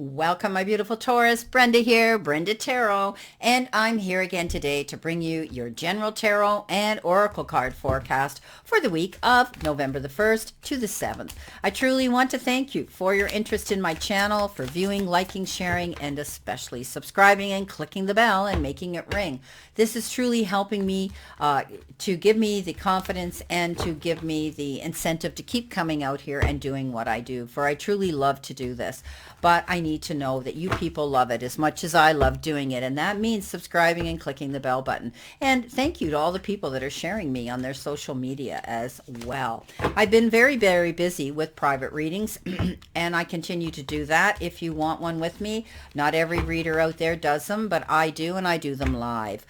Welcome, my beautiful Taurus. Brenda here, Brenda Tarot, and I'm here again today to bring you your general tarot and oracle card forecast for the week of November the 1st to the 7th. I truly want to thank you for your interest in my channel, for viewing, liking, sharing, and especially subscribing and clicking the bell and making it ring. This is truly helping me to give me the confidence and to give me the incentive to keep coming out here and doing what I do, for I truly love to do this. But I need to know that you people love it as much as I love doing it. And that means subscribing and clicking the bell button. And thank you to all the people that are sharing me on their social media as well. I've been very, very busy with private readings and I continue to do that. If you want one with me, not every reader out there does them, but I do, and I do them live.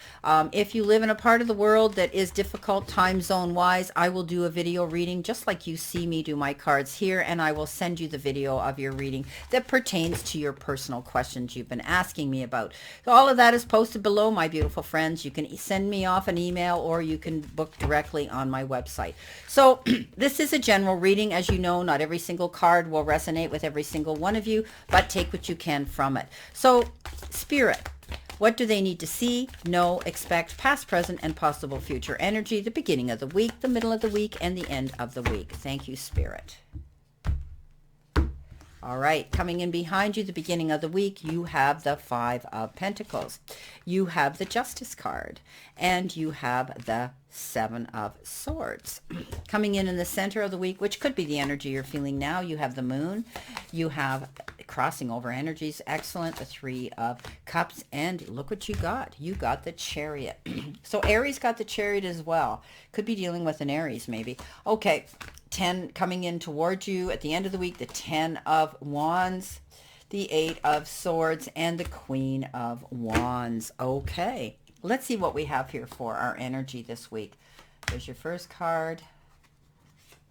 If you live in a part of the world that is difficult time zone wise, I will do a video reading just like you see me do my cards here, and I will send you the video of your reading that pertains to your personal questions you've been asking me about. So all of that is posted below, my beautiful friends. You can send me off an email or you can book directly on my website. So this is a general reading. As you know, not every single card will resonate with every single one of you, but take what you can from it. So Spirit, what do they need to see, know, expect, past, present, and possible future energy, the beginning of the week, the middle of the week, and the end of the week? Thank you, Spirit. All right, coming in behind you, the beginning of the week, you have the Five of Pentacles. You have the Justice card, and you have the Seven of Swords. Coming in the center of the week, which could be the energy you're feeling now, you have the Moon. You have crossing over energies, excellent, the Three of Cups, and look what you got. You got the Chariot. So Aries got the Chariot as well. Could be dealing with an Aries maybe. Okay. 10 coming in towards you at the end of the week, the 10 of Wands, the 8 of Swords, and the Queen of Wands. Okay, let's see what we have here for our energy this week. There's your first card,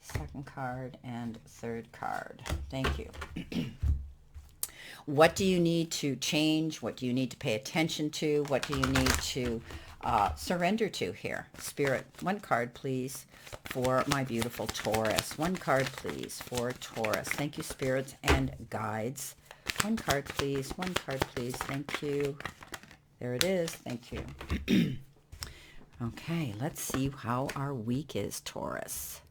second card, and third card. Thank you. What do you need to change? What do you need to pay attention to? What do you need to surrender to here? Spirit, one card, please, for my beautiful Taurus. One card, please, for Taurus. Thank you, spirits and guides. One card, please. One card, please. Thank you. There it is. Thank you. Okay, let's see how our week is, Taurus.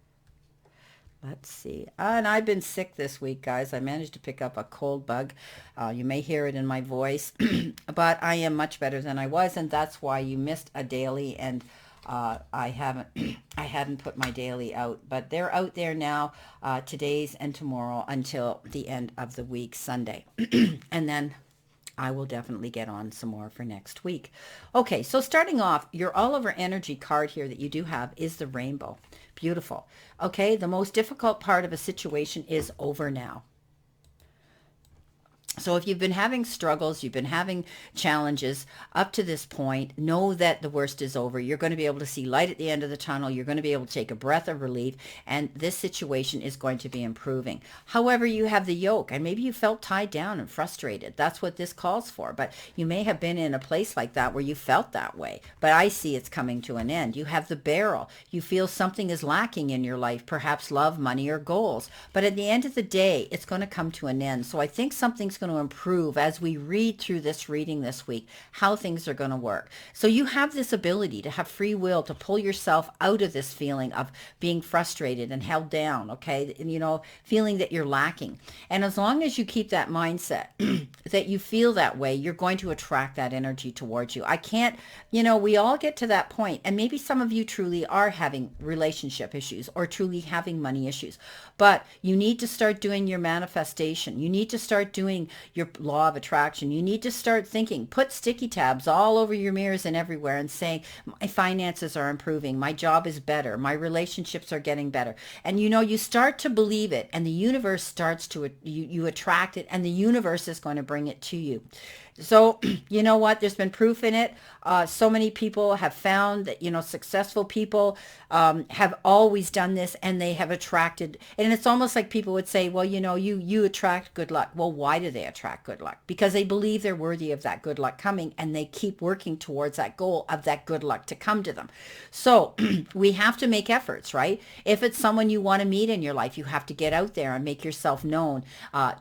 Let's see. And I've been sick this week, guys. I managed to pick up a cold bug. You may hear it in my voice, but I am much better than I was, and that's why you missed a daily, and I hadn't put my daily out, but they're out there now, today's and tomorrow until the end of the week, Sunday. And then I will definitely get on some more for next week. Okay, so starting off, your all over energy card here that you do have is the rainbow. Beautiful. Okay, the most difficult part of a situation is over now. So if you've been having struggles, you've been having challenges up to this point, know that the worst is over. You're going to be able to see light at the end of the tunnel. You're going to be able to take a breath of relief, and this situation is going to be improving. However, you have the yoke, and maybe you felt tied down and frustrated. That's what this calls for. But you may have been in a place like that where you felt that way. But I see it's coming to an end. You have the barrel. You feel something is lacking in your life, perhaps love, money, or goals. But at the end of the day, it's going to come to an end. So I think something's going to improve as we read through this reading this week, how things are going to work. So you have this ability to have free will to pull yourself out of this feeling of being frustrated and held down, okay? And, you know, feeling that you're lacking. And as long as you keep that mindset that you feel that way, you're going to attract that energy towards you. I can't, you know, we all get to that point, and maybe some of you truly are having relationship issues or truly having money issues, but you need to start doing your manifestation. You need to start doing your law of attraction. You need to start thinking, put sticky tabs all over your mirrors and everywhere and saying, my finances are improving, my job is better, my relationships are getting better. And you know, you start to believe it, and the universe starts to, you attract it, and the universe is going to bring it to you. So, you know what? There's been proof in it. So many people have found that, successful people have always done this and they have attracted, and it's almost like people would say, well, you attract good luck. Well, why do they attract good luck? Because they believe they're worthy of that good luck coming and they keep working towards that goal of that good luck to come to them. So we have to make efforts, right? If it's someone you want to meet in your life, you have to get out there and make yourself known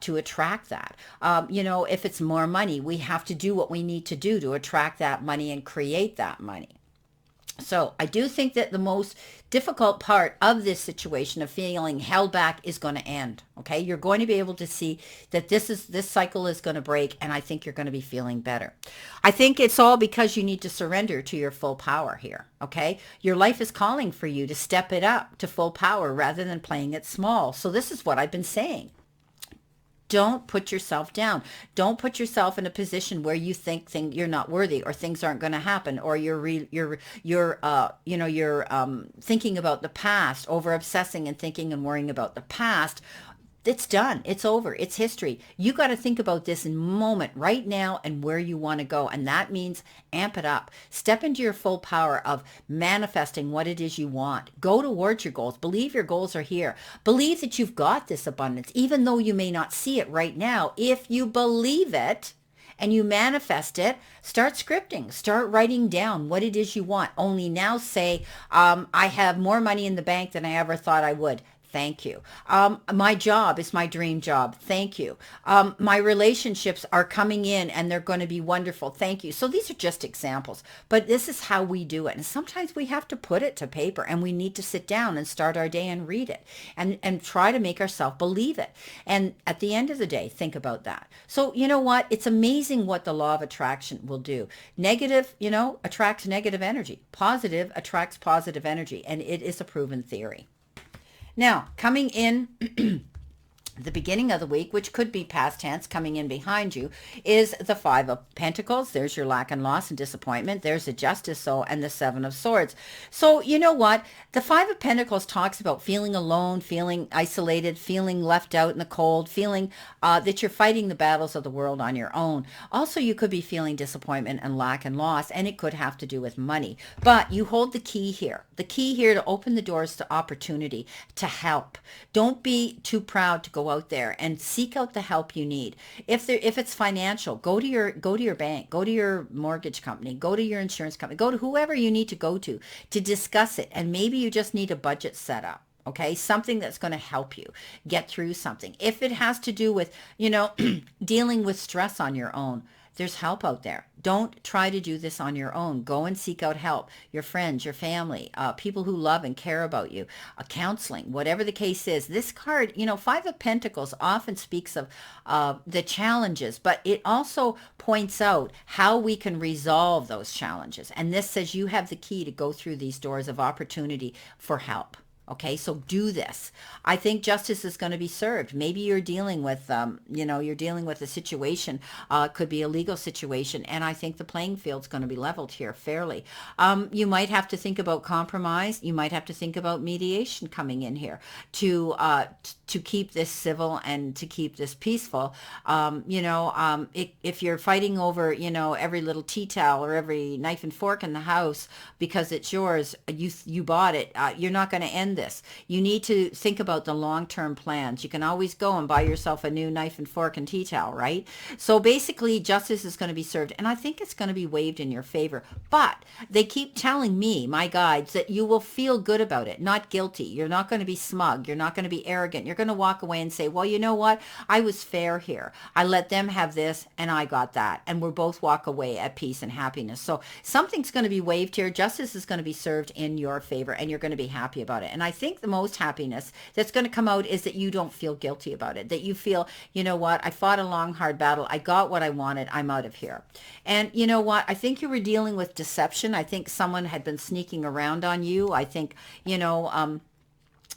to attract that. If it's more money, we have to do what we need to do to attract that money and create that money. So I do think that the most difficult part of this situation of feeling held back is going to end. Okay. You're going to be able to see that this cycle is going to break. And I think you're going to be feeling better. I think it's all because you need to surrender to your full power here. Okay. Your life is calling for you to step it up to full power rather than playing it small. So this is what I've been saying. Don't put yourself down. Don't put yourself in a position where you think you're not worthy or things aren't going to happen, or you're thinking about the past, over obsessing and thinking and worrying about the past. It's done. It's over. It's history. You got to think about this in moment right now and where you want to go. And that means amp it up. Step into your full power of manifesting what it is you want. Go towards your goals. Believe your goals are here. Believe that you've got this abundance, even though you may not see it right now. If you believe it and you manifest it, start scripting, start writing down what it is you want. Only now say, I have more money in the bank than I ever thought I would. Thank you. My job is my dream job. Thank you. My relationships are coming in and they're going to be wonderful. Thank you. So these are just examples, but this is how we do it. And sometimes we have to put it to paper and we need to sit down and start our day and read it and try to make ourselves believe it. And at the end of the day, think about that. So you know what? It's amazing what the law of attraction will do. Negative, attracts negative energy. Positive attracts positive energy. And it is a proven theory. Now, coming in the beginning of the week, which could be past tense coming in behind you, is the Five of Pentacles. There's your lack and loss and disappointment. There's the Justice, and the Seven of Swords. So you know what? The Five of Pentacles talks about feeling alone, feeling isolated, feeling left out in the cold, feeling that you're fighting the battles of the world on your own. Also, you could be feeling disappointment and lack and loss, and it could have to do with money. But you hold the key here. The key here to open the doors to opportunity, to help. Don't be too proud to go out there and seek out the help you need. If it's financial, go to your bank, go to your mortgage company, go to your insurance company, go to whoever you need to go to discuss it. And maybe you just need a budget set up. Okay, something that's going to help you get through something. If it has to do with, dealing with stress on your own, there's help out there. Don't try to do this on your own. Go and seek out help. Your friends, your family, people who love and care about you, counseling, whatever the case is. This card, Five of Pentacles often speaks of the challenges, but it also points out how we can resolve those challenges. And this says you have the key to go through these doors of opportunity for help. Okay, so do this. I think justice is going to be served. Maybe you're dealing with, you're dealing with a situation, could be a legal situation, and I think the playing field's going to be leveled here fairly. You might have to think about compromise. You might have to think about mediation coming in here to keep this civil and to keep this peaceful. If you're fighting over, every little tea towel or every knife and fork in the house because it's yours, you bought it, you're not going to end this. You need to think about the long-term plans. You can always go and buy yourself a new knife and fork and tea towel, right? So basically, justice is going to be served, and I think it's going to be waived in your favor. But they keep telling me, my guides, that you will feel good about it, not guilty. You're not going to be smug. You're not going to be arrogant. You're going to walk away and say, well, you know what? I was fair here. I let them have this, and I got that. And we'll both walk away at peace and happiness. So something's going to be waived here. Justice is going to be served in your favor, and you're going to be happy about it. And I think the most happiness that's going to come out is that you don't feel guilty about it, that you feel, you know what, I fought a long, hard battle. I got what I wanted. I'm out of here. And you know what? I think you were dealing with deception. I think someone had been sneaking around on you. I think,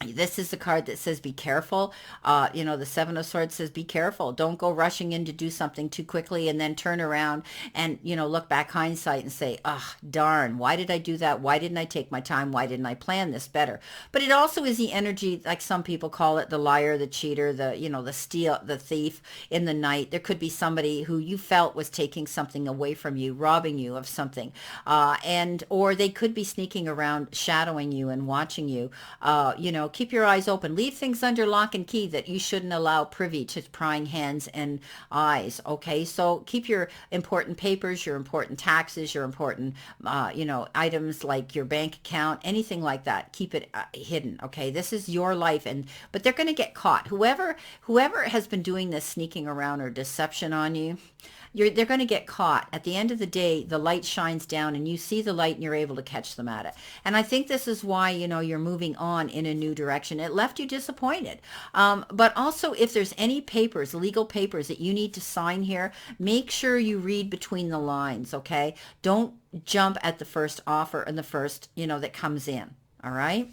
This is the card that says be careful. The Seven of Swords says be careful. Don't go rushing in to do something too quickly and then turn around and, look back hindsight and say, oh, darn, why did I do that? Why didn't I take my time? Why didn't I plan this better? But it also is the energy, like some people call it, the liar, the cheater, the steal, the thief in the night. There could be somebody who you felt was taking something away from you, robbing you of something. Or they could be sneaking around, shadowing you and watching you, keep your eyes open. Leave things under lock and key that you shouldn't allow privy to prying hands and eyes. Okay, so keep your important papers, your important taxes, your important, items like your bank account, anything like that. Keep it hidden. Okay, this is your life, but they're going to get caught. Whoever has been doing this sneaking around or deception on you, they're going to get caught. At the end of the day, the light shines down and you see the light and you're able to catch them at it. And I think this is why, you're moving on in a new direction. It left you disappointed. But also, if there's any papers, legal papers that you need to sign here, make sure you read between the lines, okay? Don't jump at the first offer and the first, that comes in, all right?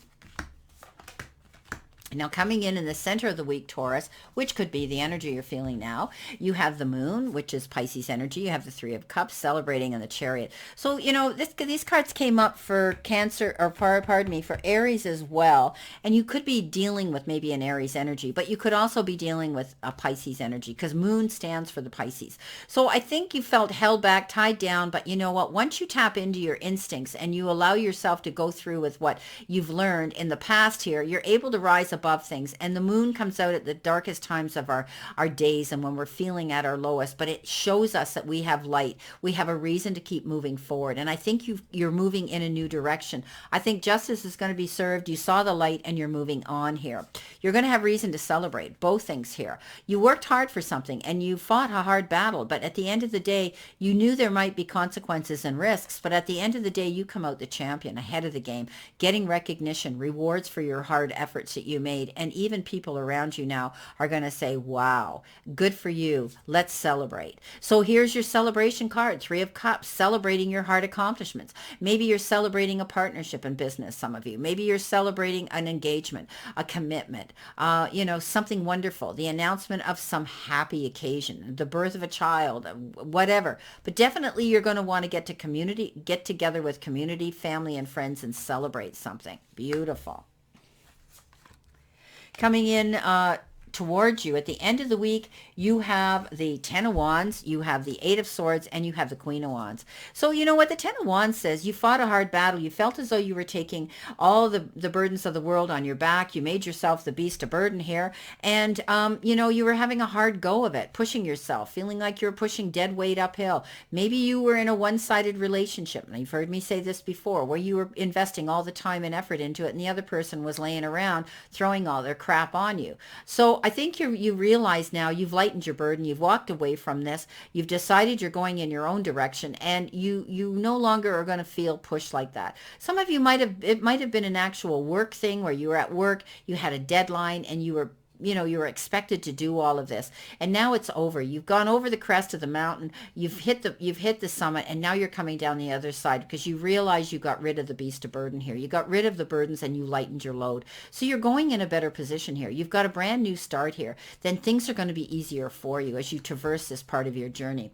Now, coming in the center of the week, Taurus, which could be the energy you're feeling now, you have the moon, which is Pisces energy. You have the Three of Cups, celebrating, and the Chariot. So, these cards came up for Cancer, or pardon me, for Aries as well. And you could be dealing with maybe an Aries energy, but you could also be dealing with a Pisces energy because moon stands for the Pisces. So I think you felt held back, tied down, but you know what? Once you tap into your instincts and you allow yourself to go through with what you've learned in the past here, you're able to rise above things. And the moon comes out at the darkest times of our days and when we're feeling at our lowest, but it shows us that we have light. We have a reason to keep moving forward. And I think you're moving in a new direction. I think justice is going to be served. You saw the light and you're moving on here. You're going to have reason to celebrate both things here. You worked hard for something and you fought a hard battle, but at the end of the day, you knew there might be consequences and risks, but at the end of the day, you come out the champion, ahead of the game, getting recognition, rewards for your hard efforts that you made. And even people around you now are going to say, wow, good for you. Let's celebrate. So here's your celebration card, Three of Cups, celebrating your hard accomplishments. Maybe you're celebrating a partnership in business, some of you. Maybe you're celebrating an engagement, a commitment, something wonderful, the announcement of some happy occasion, the birth of a child, whatever. But definitely you're going to want to get together with community, family, and friends and celebrate something. Beautiful. Coming in towards you at the end of the week, you have the Ten of Wands, you have the Eight of Swords, and you have the Queen of Wands. So you know what the Ten of Wands says? You fought a hard battle. You felt as though you were taking all the burdens of the world on your back. You made yourself the beast of burden here. And, you were having a hard go of it, pushing yourself, feeling like you were pushing dead weight uphill. Maybe you were in a one-sided relationship. And you've heard me say this before, where you were investing all the time and effort into it, and the other person was laying around throwing all their crap on you. So I think you realize now you've lightened your burden. You've walked away from this. You've decided you're going in your own direction, and you no longer are going to feel pushed like that. Some of you it might have been an actual work thing where you were at work, you had a deadline, and you were expected to do all of this, and now it's over. You've gone over the crest of the mountain. You've hit the summit, and now you're coming down the other side because you realize you got rid of the beast of burden here. You got rid of the burdens and you lightened your load. So you're going in a better position here. You've got a brand new start here. Then things are going to be easier for you as you traverse this part of your journey.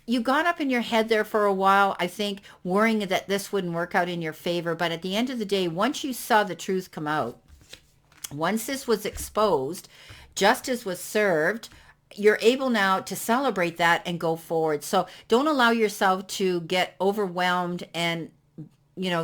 You got up in your head there for a while, I think, worrying that this wouldn't work out in your favor. But at the end of the day, once you saw the truth come out, once this was exposed, justice was served, you're able now to celebrate that and go forward. So don't allow yourself to get overwhelmed and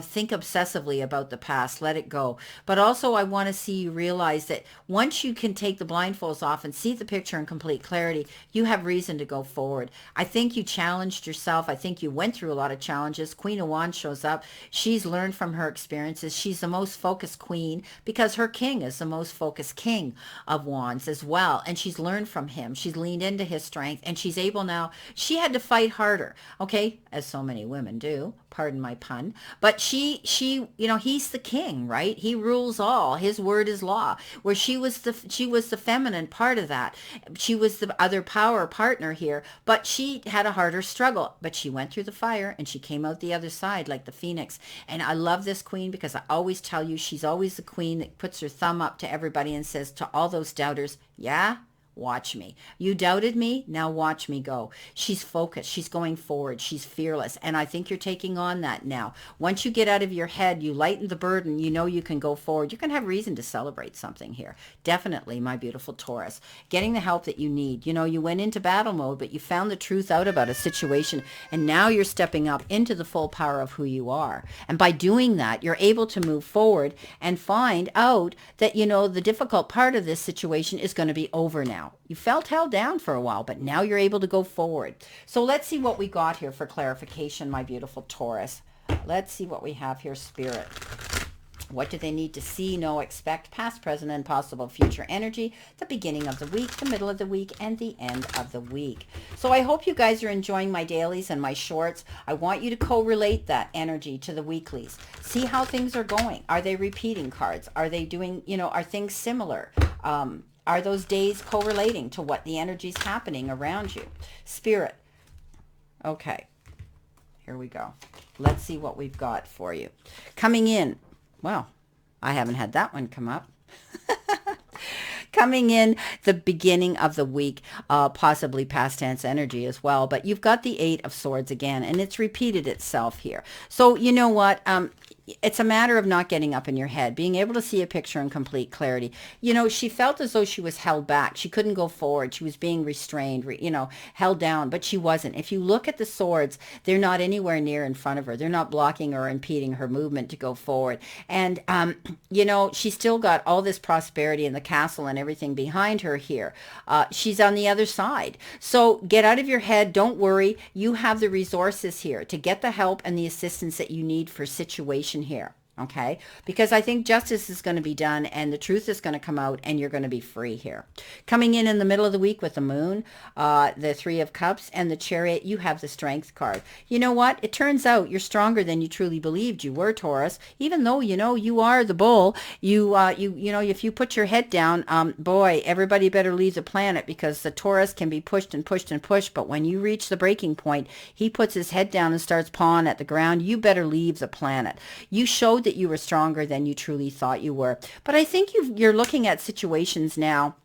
think obsessively about the past. Let it go. But also I want to see you realize that once you can take the blindfolds off and see the picture in complete clarity, you have reason to go forward. I think you challenged yourself. I think you went through a lot of challenges. Queen of Wands shows up. She's learned from her experiences. She's the most focused queen because her king is the most focused king of Wands as well. And she's learned from him. She's leaned into his strength, and she's able now. She had to fight harder, okay, as so many women do. Pardon my pun. But he's the king, right? He rules all. His word is law. Where she was the feminine part of that. She was the other power partner here, but she had a harder struggle. But she went through the fire and she came out the other side like the phoenix. And I love this queen because I always tell you she's always the queen that puts her thumb up to everybody and says to all those doubters, yeah, watch me. You doubted me. Now watch me go. She's focused. She's going forward. She's fearless. And I think you're taking on that now. Once you get out of your head, you lighten the burden, you know you can go forward. You can have reason to celebrate something here. Definitely, my beautiful Taurus. Getting the help that you need. You went into battle mode, but you found the truth out about a situation. And now you're stepping up into the full power of who you are. And by doing that, you're able to move forward and find out that, the difficult part of this situation is going to be over now. You felt held down for a while, but now you're able to go forward. So let's see what we got here for clarification, my beautiful Taurus. Let's see what we have here, Spirit. What do they need to see, know, expect, past, present, and possible future energy, the beginning of the week, the middle of the week, and the end of the week. So I hope you guys are enjoying my dailies and my shorts. I want you to correlate that energy to the weeklies. See how things are going. Are they repeating cards? Are they doing, are things similar? Are those days correlating to what the energy is happening around you? Spirit. Okay. Here we go. Let's see what we've got for you. Coming in. Well, I haven't had that one come up. Coming in the beginning of the week, possibly past tense energy as well. But you've got the Eight of Swords again, and it's repeated itself here. So you know what? It's a matter of not getting up in your head, being able to see a picture in complete clarity. She felt as though she was held back. She couldn't go forward. She was being restrained, held down, but she wasn't. If you look at the swords, they're not anywhere near in front of her. They're not blocking or impeding her movement to go forward. And, she's still got all this prosperity and the castle and everything behind her here. She's on the other side. So get out of your head. Don't worry. You have the resources here to get the help and the assistance that you need for situation here. Okay, because I think justice is going to be done and the truth is going to come out and you're going to be free here. Coming in the middle of the week with the moon, the Three of Cups and the Chariot, you have the Strength card. You know what? It turns out you're stronger than you truly believed you were, Taurus. Even though, you are the bull, if you put your head down, boy, everybody better leave the planet because the Taurus can be pushed and pushed and pushed. But when you reach the breaking point, he puts his head down and starts pawing at the ground. You better leave the planet. You showed that you were stronger than you truly thought you were. But I think you're looking at situations now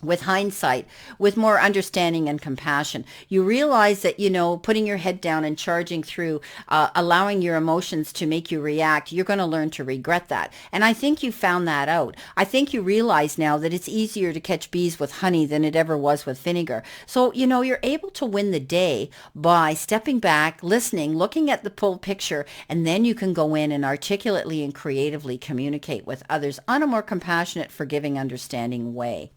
with hindsight, with more understanding and compassion. You realize that, putting your head down and charging through, allowing your emotions to make you react, you're going to learn to regret that. And I think you found that out. I think you realize now that it's easier to catch bees with honey than it ever was with vinegar. So, you're able to win the day by stepping back, listening, looking at the full picture, and then you can go in and articulately and creatively communicate with others on a more compassionate, forgiving, understanding way.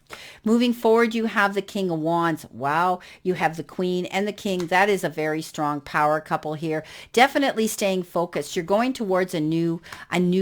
Moving forward, you have the King of Wands. Wow, you have the Queen and the King. That is a very strong power couple here. Definitely staying focused. You're going towards a new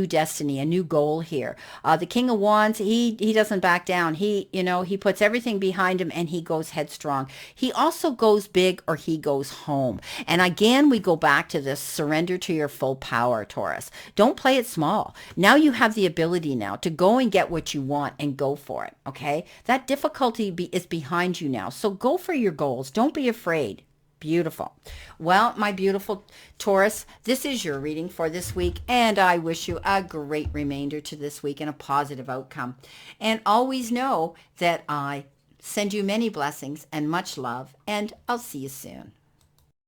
destiny, a new goal here. The King of Wands, he doesn't back down. He puts everything behind him and he goes headstrong. He also goes big or he goes home. And again, we go back to this surrender to your full power, Taurus. Don't play it small. Now you have the ability now to go and get what you want and go for it. Okay? That difficulty is behind you now. So go for your goals. Don't be afraid. Beautiful. Well, my beautiful Taurus, this is your reading for this week, and I wish you a great remainder to this week and a positive outcome. And always know that I send you many blessings and much love, and I'll see you soon.